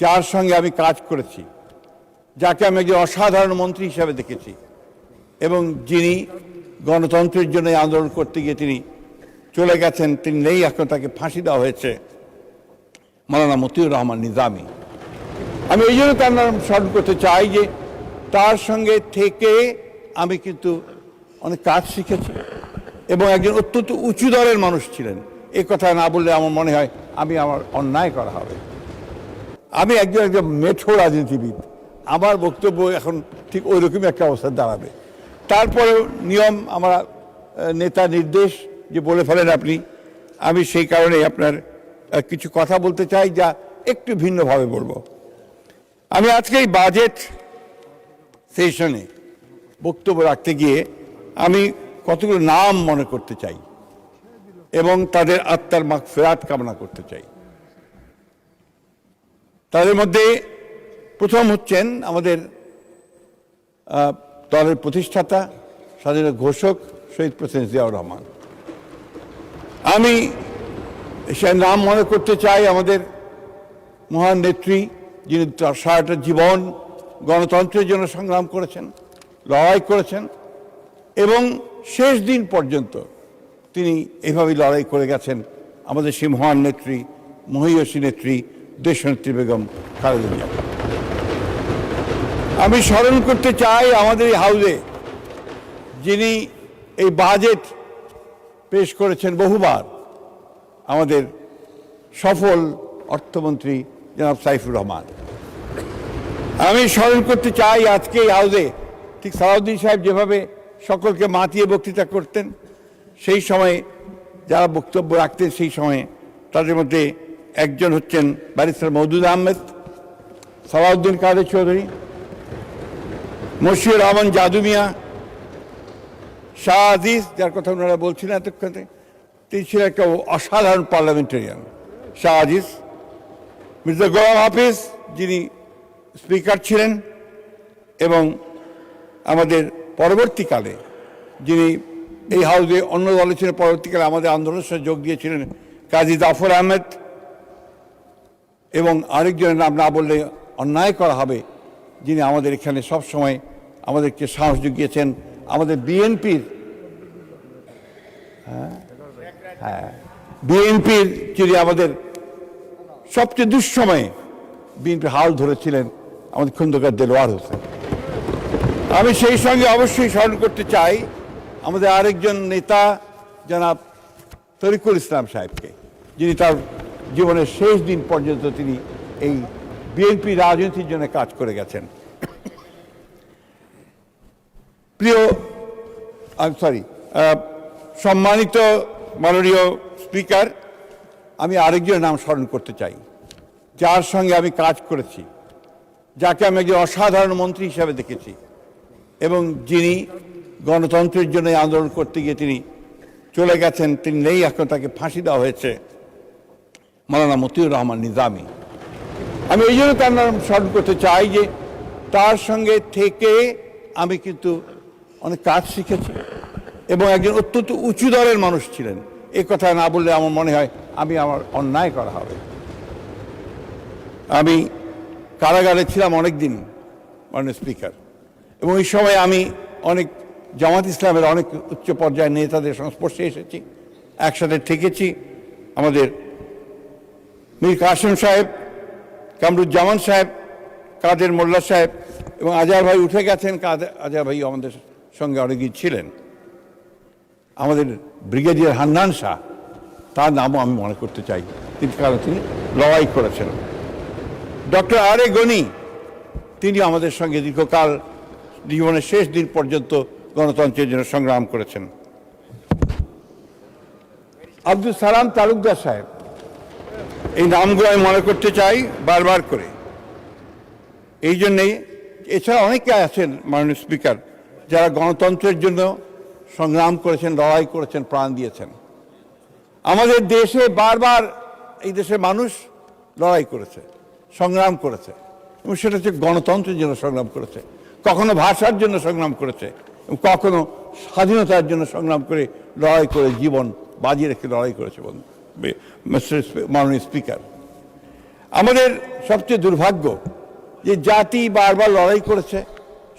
যার সঙ্গে আমি কাজ করেছি, যাকে আমি একজন অসাধারণ মন্ত্রী হিসাবে দেখেছি এবং যিনি গণতন্ত্রের জন্য আন্দোলন করতে গিয়ে তিনি চলে গেছেন, তিনি নেই, এখন তাকে ফাঁসি দেওয়া হয়েছে, মাওলানা মতিউর রহমান নিজামী। আমি এই জন্য তার নাম স্মরণ করতে চাই যে তার সঙ্গে থেকে আমি কিন্তু অনেক কাজ শিখেছি এবং একজন অত্যন্ত উঁচু দরের মানুষ ছিলেন। এই কথা না বললে আমার মনে হয় আমার অন্যায় করা হবে। আমি একজন মেঠো রাজনীতিবিদ, আমার বক্তব্য এখন ঠিক ওই রকমই একটা অবস্থা দাঁড়াবে। তারপরেও নিয়ম, আমার নেতা নির্দেশ যে বলে ফেলেন আপনি, আমি সেই কারণে আপনার কিছু কথা বলতে চাই, যা একটু ভিন্নভাবে বলবো। আমি আজকে এই বাজেট সেশনে বক্তব্য রাখতে গিয়ে আমি কতগুলো নাম মনে করতে চাই এবং তাদের আত্মার মাগফিরাত কামনা করতে চাই। তাদের মধ্যে প্রথম হচ্ছেন আমাদের দলের প্রতিষ্ঠাতা, স্বাধীনতা ঘোষক শহীদ প্রেসিডেন্ট জিয়াউর রহমান। আমি সে নাম মনে করতে চাই আমাদের মহান নেত্রী, যিনি সারাটা জীবন গণতন্ত্রের জন্য সংগ্রাম করেছেন, লড়াই করেছেন এবং শেষ দিন পর্যন্ত তিনি এভাবেই লড়াই করে গেছেন। আমাদের সেই মহান নেত্রী, মহীয়সী নেত্রী, দেশনেত্রী বেগম খালেদা জিয়া। আমি স্মরণ করতে চাই আমাদের এই হাউসে যিনি এই বাজেট পেশ করেছেন বহুবার, আমাদের সফল অর্থমন্ত্রী জনাব সাইফুর রহমান। আমি স্মরণ করতে চাই আজকে এই হাউসে ঠিক সালাউদ্দিন সাহেব যেভাবে সকলকে মাতিয়ে বক্তৃতা করতেন, সেই সময়ে যারা বক্তব্য রাখতেন সেই সময়ে তাদের মধ্যে একজন হচ্ছেন ব্যারিস্টার মওদুদ আহমেদ, সালাউদ্দিন কাদের চৌধুরী, মশিউর রহমান জাদু মিয়া, শাহ আজিজ, যার কথা ওনারা বলছিলেন এতক্ষণে, তিনি ছিলেন একটা অসাধারণ পার্লামেন্টারিয়ান শাহ আজিজ, মির্জা গোলাম হাফিজ যিনি স্পিকার ছিলেন এবং আমাদের পরবর্তীকালে যিনি এই হাউসে অন্য দলে ছিলেন, পরবর্তীকালে আমাদের আন্দোলনের সাথে যোগ দিয়েছিলেন কাজী জাফর আহমেদ, এবং আরেকজনের নাম না বললে অন্যায় করা হবে, যিনি আমাদের এখানে সবসময় আমাদেরকে সাহস জুগিয়েছেন, আমাদের বিএনপির যিনি আমাদের সবচেয়ে দুঃসময়ে বিএনপির হাল ধরেছিলেন, আমাদের খন্দকার দেলোয়ার হোসেন। আমি সেই সঙ্গে অবশ্যই স্মরণ করতে চাই আমাদের আরেকজন নেতা জনাব তরিকুল ইসলাম সাহেবকে, যিনি তার জীবনের শেষ দিন পর্যন্ত তিনি এই বিএনপি রাজনীতির জন্য কাজ করে গেছেন। সম্মানিত মাননীয় স্পিকার, আমি আরেকজনের নাম স্মরণ করতে চাই, যার সঙ্গে আমি কাজ করেছি, যাকে আমি একজন অসাধারণ মন্ত্রী হিসাবে দেখেছি এবং যিনি গণতন্ত্রের জন্য আন্দোলন করতে গিয়ে তিনি চলে গেছেন, তিনি নেই, এখন তাকে ফাঁসি দেওয়া হয়েছে, মাওলানা মতিউর রহমান নিজামী। আমি এই জন্য তার নাম স্মরণ করতে চাই যে তার সঙ্গে থেকে আমি কিন্তু অনেক কাজ শিখেছি এবং একজন অত্যন্ত উঁচু দরের মানুষ ছিলেন। এই কথা না বললে আমার মনে হয় আমার অন্যায় করা হবে। আমি কারাগারে ছিলাম অনেক দিন, মাননীয় স্পিকার, এবং এই সময় আমি অনেক জামাত ইসলামের অনেক উচ্চ পর্যায়ের নেতাদের সংস্পর্শে এসেছি, একসাথে থেকেছি। আমাদের মীর কাসেম সাহেব, কামরুজ্জামান সাহেব, কাদের মোল্লা সাহেব এবং আজহার ভাই উঠে গেছেন, আজহার ভাই আমাদের সঙ্গে অনেকদিন ছিলেন। আমাদের ব্রিগেডিয়ার হান্নান শাহ, তার নামও আমি মনে করতে চাই, কারণ তিনি লড়াই করেছেন। ডক্টর আর এ গনি, তিনি আমাদের সঙ্গে দীর্ঘকাল জীবনের শেষ দিন পর্যন্ত গণতন্ত্রের জন্য সংগ্রাম করেছেন। আব্দুল সালাম তালুকদার সাহেব, এই নামগুলো আমি মনে করতে চাই বারবার করে, এই জন্যেই। এছাড়া অনেকে আছেন মাননীয় স্পিকার, যারা গণতন্ত্রের জন্য সংগ্রাম করেছেন, লড়াই করেছেন, প্রাণ দিয়েছেন। আমাদের দেশে বারবার এই দেশের মানুষ লড়াই করেছে, সংগ্রাম করেছে, এবং সেটা হচ্ছে গণতন্ত্রের জন্য সংগ্রাম করেছে, কখনো ভাষার জন্য সংগ্রাম করেছে, এবং কখনো স্বাধীনতার জন্য সংগ্রাম করে লড়াই করে জীবন বাজি রেখে লড়াই করেছে। মাননীয় স্পিকার, আমাদের সবচেয়ে দুর্ভাগ্য যে জাতি বারবার লড়াই করেছে,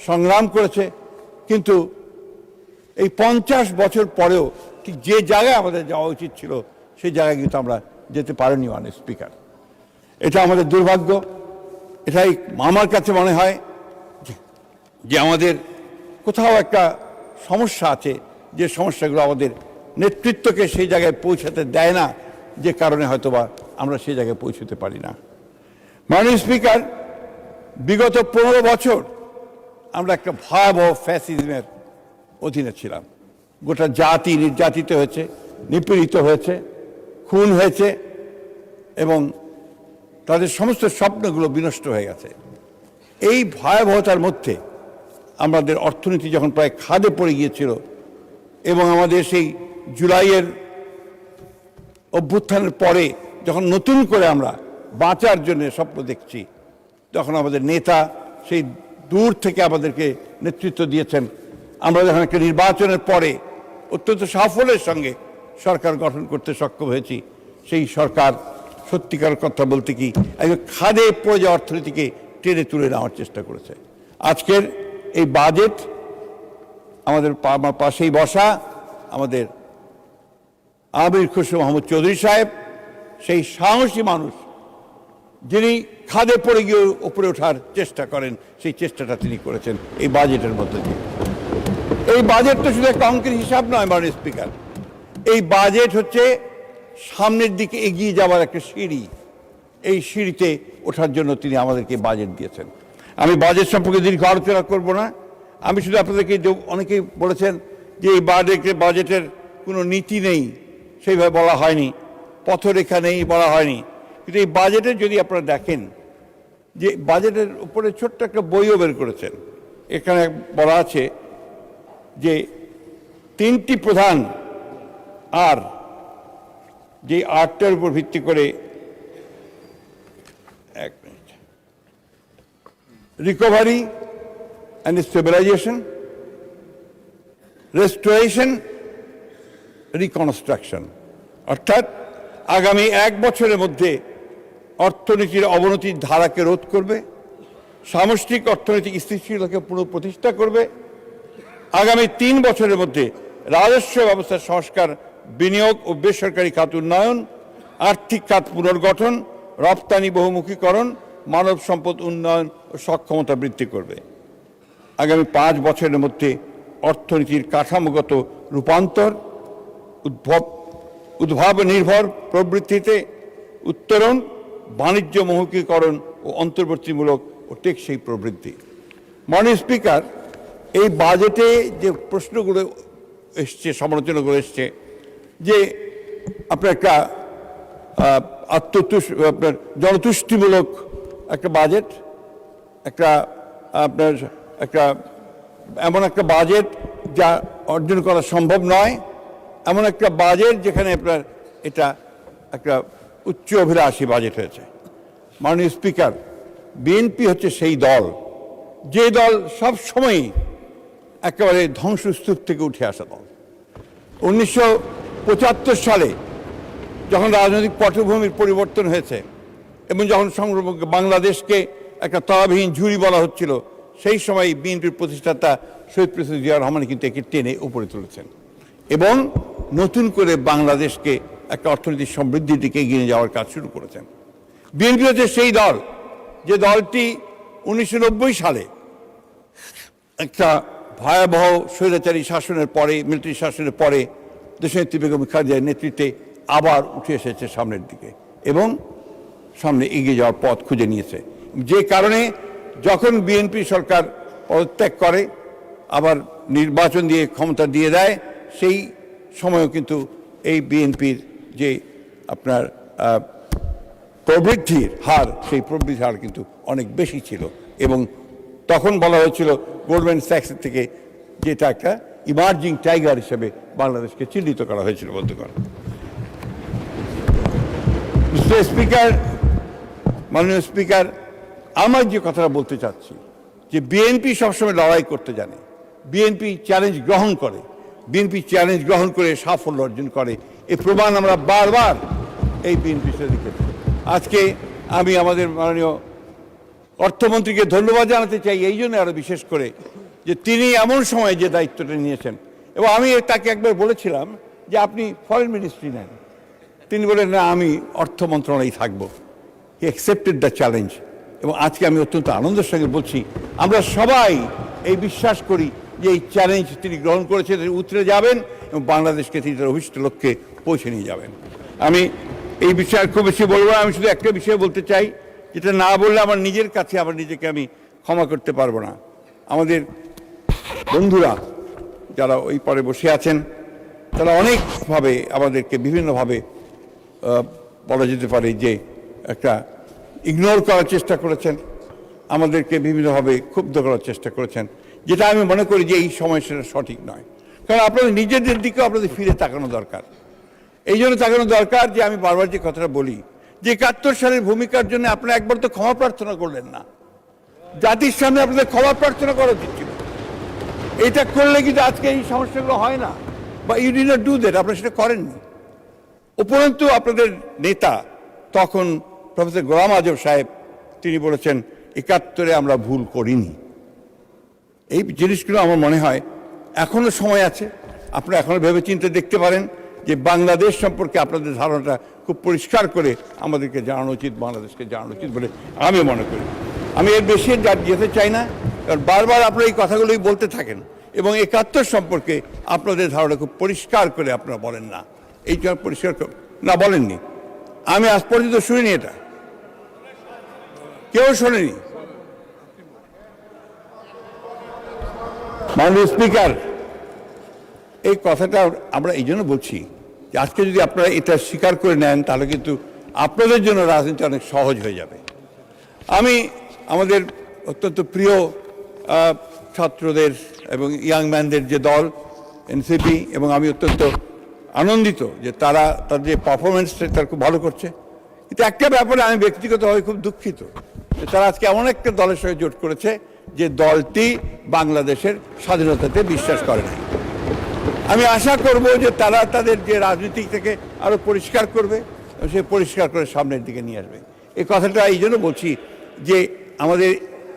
সংগ্রাম করেছে, কিন্তু এই 50 বছর পরেও ঠিক যে জায়গায় আমাদের যাওয়া উচিত ছিল সেই জায়গায় কিন্তু আমরা যেতে পারিনি মাননীয় স্পিকার। এটা আমাদের দুর্ভাগ্য। এটাই আমার কাছে মনে হয় যে আমাদের কোথাও একটা সমস্যা আছে, যে সমস্যাগুলো আমাদের নেতৃত্বকে সেই জায়গায় পৌঁছাতে দেয় না, যে কারণে হয়তোবা আমরা সেই জায়গায় পৌঁছতে পারি না। মাননীয় স্পিকার, বিগত 15 বছর আমরা একটা ভয়াবহ ফ্যাসিজমের অধীনে ছিলাম। গোটা জাতি নির্যাতিত হয়েছে, নিপীড়িত হয়েছে, খুন হয়েছে এবং তাদের সমস্ত স্বপ্নগুলো বিনষ্ট হয়ে গেছে। এই ভয়াবহতার মধ্যে আমাদের অর্থনীতি যখন প্রায় খাদে পড়ে গিয়েছিল এবং আমাদের সেই জুলাইয়ের অভ্যুত্থানের পরে যখন নতুন করে আমরা বাঁচার জন্য স্বপ্ন দেখছি, তখন আমাদের নেতা সেই দূর থেকে আমাদেরকে নেতৃত্ব দিয়েছেন। আমরা যখন একটা নির্বাচনের পরে অত্যন্ত সাফল্যের সঙ্গে সরকার গঠন করতে সক্ষম হয়েছি, সেই সরকার সত্যিকার কথা বলতে কি একদম খাদে পড়ে যাওয়া অর্থনীতিকে টেনে তুলে নেওয়ার চেষ্টা করেছে। আজকের এই বাজেট আমাদের পাশেই বসা আমাদের আমির খুশরো মাহমুদ চৌধুরী সাহেব, সেই সাহসী মানুষ যিনি খাদে পড়ে গিয়ে উপরে ওঠার চেষ্টা করেন, সেই চেষ্টাটা তিনি করেছেন এই বাজেটের মধ্যে দিয়ে। এই বাজেট তো শুধু একটা অঙ্কের হিসাব নয় মাননীয় স্পিকার, এই বাজেট হচ্ছে সামনের দিকে এগিয়ে যাওয়ার একটা সিঁড়ি। এই সিঁড়িতে ওঠার জন্য তিনি আমাদেরকে বাজেট দিয়েছেন। আমি বাজেট সম্পর্কে দীর্ঘ আলোচনা করব না, আমি শুধু আপনাদেরকে, অনেকেই বলেছেন যে এই বাজেটের কোনো নীতি নেই, সেইভাবে বলা হয়নি, পথরেখা নেই বলা হয়নি। কিন্তু এই বাজেটে যদি আপনারা দেখেন যে বাজেটের উপরে ছোট্ট একটা বইও বের করেছেন, এখানে বলা আছে যে 3টি প্রধান আর যে আর্টটার উপর ভিত্তি করে, এক minute, recovery and stabilisation, restoration, reconstruction, অর্থাৎ আগামী 1 বছরের মধ্যে অর্থনীতির অবনতির ধারাকে রোধ করবে, সামষ্টিক অর্থনৈতিক স্থিতিশীলতাকে পুনঃপ্রতিষ্ঠা করবে, আগামী 3 বছরের মধ্যে রাজস্ব ব্যবস্থার সংস্কার, বিনিয়োগ ও বেসরকারি খাত উন্নয়ন, আর্থিক খাত পুনর্গঠন, রপ্তানি বহুমুখীকরণ, মানব সম্পদ উন্নয়ন ও সক্ষমতা বৃদ্ধি করবে। আগামী 5 বছরের মধ্যে অর্থনীতির কাঠামোগত রূপান্তর, উদ্ভাব নির্ভর প্রবৃত্তিতে উত্তরণ, বাণিজ্য বহুমুখীকরণ ও অন্তর্বর্তীমূলক ও টেকসই প্রবৃদ্ধি। মাননীয় স্পিকার, এই বাজেটে যে প্রশ্নগুলো এসছে, সমালোচনাগুলো এসছে, যে আপনার একটা আপনার জনতুষ্টিমূলক একটা বাজেট, আপনার এমন একটা বাজেট যা অর্জন করা সম্ভব নয়, এমন একটা বাজেট যেখানে আপনার এটা একটা উচ্চ অভিলাষী বাজেট হয়েছে। মাননীয় স্পিকার, বিএনপি হচ্ছে সেই দল, যে দল সব সময়ই একেবারে ধ্বংসস্তূপ থেকে উঠে আসা দল। 1975 সালে যখন রাজনৈতিক পটভূমির পরিবর্তন হয়েছে এবং যখন বাংলাদেশকে একটা তলাবিহীন ঝুড়ি বলা হচ্ছিল, সেই সময় বিএনপির প্রতিষ্ঠাতা শহীদ প্রেসিডেন্ট জিয়া রহমান কিন্তু একে টেনে উপরে তুলেছেন এবং নতুন করে বাংলাদেশকে একটা অর্থনৈতিক সমৃদ্ধির দিকে এগিয়ে যাওয়ার কাজ শুরু করেছেন। বিএনপি হচ্ছে সেই দল, যে দলটি 1990 সালে একটা ভয়াবহ স্বৈরাচারী শাসনের পরে, মিলিটারি শাসনের পরে দেশনেত্রী বেগম খালেদার নেতৃত্বে আবার উঠে এসেছে সামনের দিকে এবং সামনে এগিয়ে যাওয়ার পথ খুঁজে নিয়েছে। যে কারণে যখন বিএনপি সরকার পদত্যাগ করে, আবার নির্বাচন দিয়ে ক্ষমতা দিয়ে দেয়, সেই সময়ও কিন্তু এই বিএনপির যে আপনার প্রবৃদ্ধির হার, সেই প্রবৃদ্ধির হার কিন্তু অনেক বেশি ছিল এবং তখন বলা হয়েছিল গোল্ডম্যান স্যাক্সের থেকে, যেটা একটা ইমার্জিং টাইগার হিসেবে বাংলাদেশকে চিহ্নিত করা হয়েছিল বন্ধুগণ। মিস্টার স্পিকার, মাননীয় স্পিকার, আমার যে কথাটা বলতে চাচ্ছি যে বিএনপি সবসময় লড়াই করতে জানে, বিএনপি চ্যালেঞ্জ গ্রহণ করে, বিএনপি চ্যালেঞ্জ গ্রহণ করে সাফল্য অর্জন করে। এই প্রমাণ আমরা বারবার এই বিএনপির সাথে দেখেছি। আজকে আমি আমাদের মাননীয় অর্থমন্ত্রীকে ধন্যবাদ জানাতে চাই এই জন্য আরও বিশেষ করে যে তিনি এমন সময় যে দায়িত্বটা নিয়েছেন, এবং আমি তাকে একবার বলেছিলাম যে আপনি ফরেন মিনিস্ট্রি নেন, তিনি বলেন না আমি অর্থ মন্ত্রণালয়ে থাকবো। হি অ্যাকসেপ্টেড দ্য চ্যালেঞ্জ, এবং আজকে আমি অত্যন্ত আনন্দের সঙ্গে বলছি আমরা সবাই এই বিশ্বাস করি যে এই চ্যালেঞ্জ তিনি গ্রহণ করেছেন, তিনি উতরে যাবেন এবং বাংলাদেশকে তিনি তার অভিষ্ট লক্ষ্যে পৌঁছে নিয়ে যাবেন। আমি এই বিষয়ে খুব বেশি বলবো না, আমি শুধু একটা বিষয় বলতে চাই, যেটা না বললে আমার নিজের কাছে আমার নিজেকে আমি ক্ষমা করতে পারবো না। আমাদের বন্ধুরা যারা ওই পারে বসে আছেন তারা অনেকভাবে আমাদেরকে বিভিন্নভাবে বলা যেতে পারে যে একটা ইগনোর করার চেষ্টা করেছেন, আমাদেরকে বিভিন্নভাবে ক্ষুব্ধ করার চেষ্টা করেছেন, যেটা আমি মনে করি যে এই সময় সেটা সঠিক নয়। কারণ আপনাদের নিজেদের দিকেও আপনাদের ফিরে তাকানো দরকার। এই জন্য তাকানো দরকার যে আমি বারবার যে কথাটা বলি যে ৭১ সালের ভূমিকার জন্য আপনারা একবার তো ক্ষমা প্রার্থনা করলেন না। জাতির সামনে আপনাদের ক্ষমা প্রার্থনা করা উচিত ছিল। এটা করলে কিন্তু আজকে এই সমস্যাগুলো হয় না, বা you did not do that, আপনারা সেটা করেননি। উপরন্তু আপনাদের নেতা তখন প্রফেসর গোলাম আজম সাহেব তিনি বলেছেন ৭১-এ আমরা ভুল করিনি। এই জিনিসগুলো আমার মনে হয় এখনো সময় আছে, আপনারা এখনো ভেবেচিন্তে দেখতে পারেন যে বাংলাদেশ সম্পর্কে আপনাদের ধারণাটা খুব পরিষ্কার করে আমাদেরকে জানানো উচিত, বাংলাদেশকে জানানো উচিত বলে আমি মনে করি। আমি এর বেশি যেতে চাই না, কারণ বারবার আপনারা এই কথাগুলোই বলতে থাকেন এবং ৭১ সম্পর্কে আপনাদের ধারণা খুব পরিষ্কার করে আপনারা বলেন না। এইটা পরিষ্কার না বলেননি, আমি আজ পর্যন্ত শুনিনি, এটা কেউ শোনেনি। মাননীয় স্পিকার, এই কথাটা আমরা এই জন্য বলছি যে আজকে যদি আপনারা এটা স্বীকার করে নেন তাহলে কিন্তু আপনাদের জন্য রাজনীতি অনেক সহজ হয়ে যাবে। আমি আমাদের অত্যন্ত প্রিয় ছাত্রদের এবং ইয়াং ম্যানদের যে দল এনসিপি, এবং আমি অত্যন্ত আনন্দিত যে তারা তার যে পারফরমেন্সটা তারা খুব ভালো করছে। কিন্তু একটা ব্যাপারে আমি ব্যক্তিগতভাবে খুব দুঃখিত যে তারা আজকে এমন একটা দলের সঙ্গে জোট করেছে যে দলটি বাংলাদেশের স্বাধীনতাতে বিশ্বাস করে না। আমি আশা করব যে তারা তাদের যে রাজনীতি থেকে আরও পরিষ্কার করবে, সে পরিষ্কার করে সামনের দিকে নিয়ে আসবে। এই কথাটা এই জন্য বলছি যে আমাদের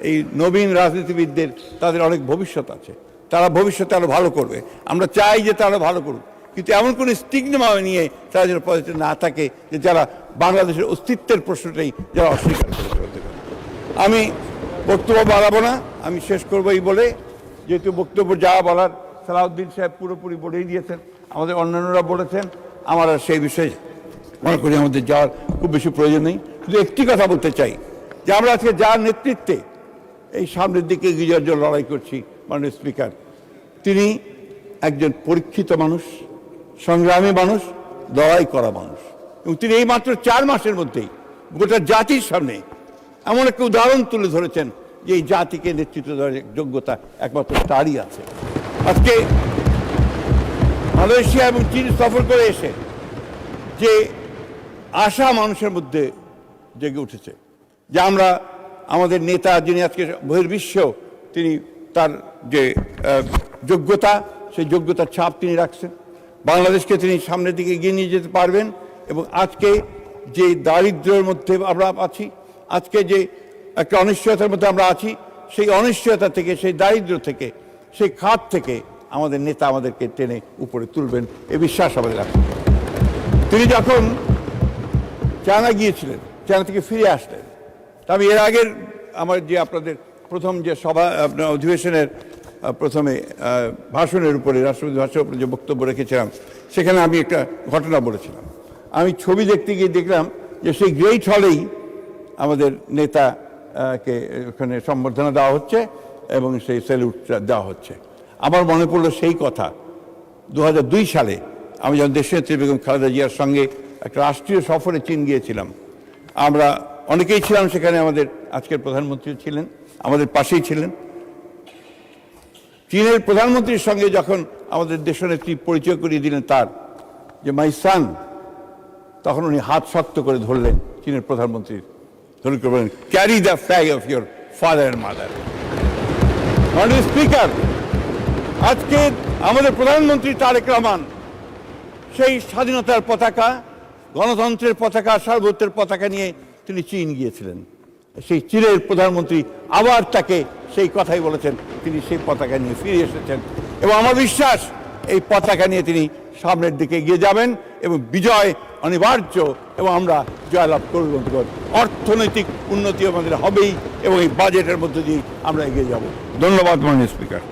এই নবীন রাজনীতিবিদদের তাদের অনেক ভবিষ্যৎ আছে, তারা ভবিষ্যতে আরও ভালো করবে। আমরা চাই যে তারা ভালো করুক, কিন্তু এমন কোনো স্টিগমা নিয়ে তারা যেন পজিটিভ না থাকে যে যারা বাংলাদেশের অস্তিত্বের প্রশ্নটাই যারা অস্বীকার করতে পারে। আমি বক্তব্য বাড়াবো না, আমি শেষ করবো এই বলে, যেহেতু বক্তব্য যা বলার সালাউদ্দিন সাহেব পুরোপুরি বলেই দিয়েছেন, আমাদের অন্যান্যরা বলেছেন, আমার আর সেই বিষয়ে মনে করি আমাদের যাওয়ার খুব বেশি প্রয়োজন নেই। শুধু একটি কথা বলতে চাই যে আমরা আজকে যার নেতৃত্বে এই সামনের দিকে এগিয়ে যাওয়ার জন্য লড়াই করছি, মাননীয় স্পিকার, তিনি একজন পরীক্ষিত মানুষ, সংগ্রামী মানুষ, লড়াই করা মানুষ, এবং তিনি এই মাত্র 4 মাসের মধ্যেই গোটা জাতির সামনে এমন একটা উদাহরণ তুলে ধরেছেন যে এই জাতিকে নেতৃত্ব দেওয়ার যোগ্যতা একমাত্র তারই আছে। আজকে মালয়েশিয়া এবং চীন সফর করে এসে যে আশা মানুষের মধ্যে জেগে উঠেছে যে আমরা আমাদের নেতা যিনি আজকে বহির্বিশ্বেও তিনি তার যে যোগ্যতা, সেই যোগ্যতার ছাপ তিনি রাখছেন, বাংলাদেশকে তিনি সামনের দিকে এগিয়ে নিয়ে যেতে পারবেন। এবং আজকে যে দারিদ্র্যের মধ্যে আমরা আছি, আজকে যে একটা অনিশ্চয়তার মধ্যে আমরা আছি, সেই অনিশ্চয়তা থেকে, সেই দারিদ্র্য থেকে, সেই খাত থেকে আমাদের নেতা আমাদেরকে টেনে উপরে তুলবেন, এ বিশ্বাস আমাদের আছে। তিনি যখন চায়না গিয়েছিলেন, চায়না থেকে ফিরে আসলেন, আমি এর আগের আমার যে আপনাদের প্রথম যে সভা আপনার অধিবেশনের প্রথমে ভাষণের উপরে, রাষ্ট্রপতি ভাষণের উপরে যে বক্তব্য রেখেছিলাম, সেখানে আমি একটা ঘটনা বলেছিলাম। আমি ছবি দেখতে গিয়ে দেখলাম যে সেই গ্রেট হলেই আমাদের নেতাকে ওখানে সম্বর্ধনা দেওয়া হচ্ছে এবং সেই স্যালুটটা দেওয়া হচ্ছে। আমার মনে পড়লো সেই কথা 2002 সালে আমি যখন দেশনেত্রী বেগম খালেদা জিয়ার সঙ্গে একটা রাষ্ট্রীয় সফরে চীন গিয়েছিলাম। আমরা অনেকেই ছিলাম সেখানে, আমাদের আজকের প্রধানমন্ত্রী ছিলেন, আমাদের পাশেই ছিলেন। চীনের প্রধানমন্ত্রীর সঙ্গে যখন আমাদের দেশনেত্রী পরিচয় করিয়ে দিলেন তার যে মাই সান, তখন উনি হাত শক্ত করে ধরলেন চীনের প্রধানমন্ত্রীর, ধরে বললেন carry the flag of your father and mother. মাননীয় স্পিকার, আজকে আমাদের প্রধানমন্ত্রী তারেক রহমান সেই স্বাধীনতার পতাকা, গণতন্ত্রের পতাকা, সার্বভৌমত্বের পতাকা নিয়ে তিনি চীন গিয়েছিলেন। সেই চীনের প্রধানমন্ত্রী আবার তাকে সেই কথাই বলেছেন, তিনি সেই পতাকা নিয়ে ফিরে এসেছেন এবং আমার বিশ্বাস এই পতাকা নিয়ে তিনি সামনের দিকে এগিয়ে যাবেন এবং বিজয় অনিবার্য এবং আমরা জয়লাভ করব। অর্থনৈতিক উন্নতি আমাদের হবেই এবং এই বাজেটের মধ্যে দিয়ে আমরা এগিয়ে যাব। ধন্যবাদ মাননীয় স্পিকার।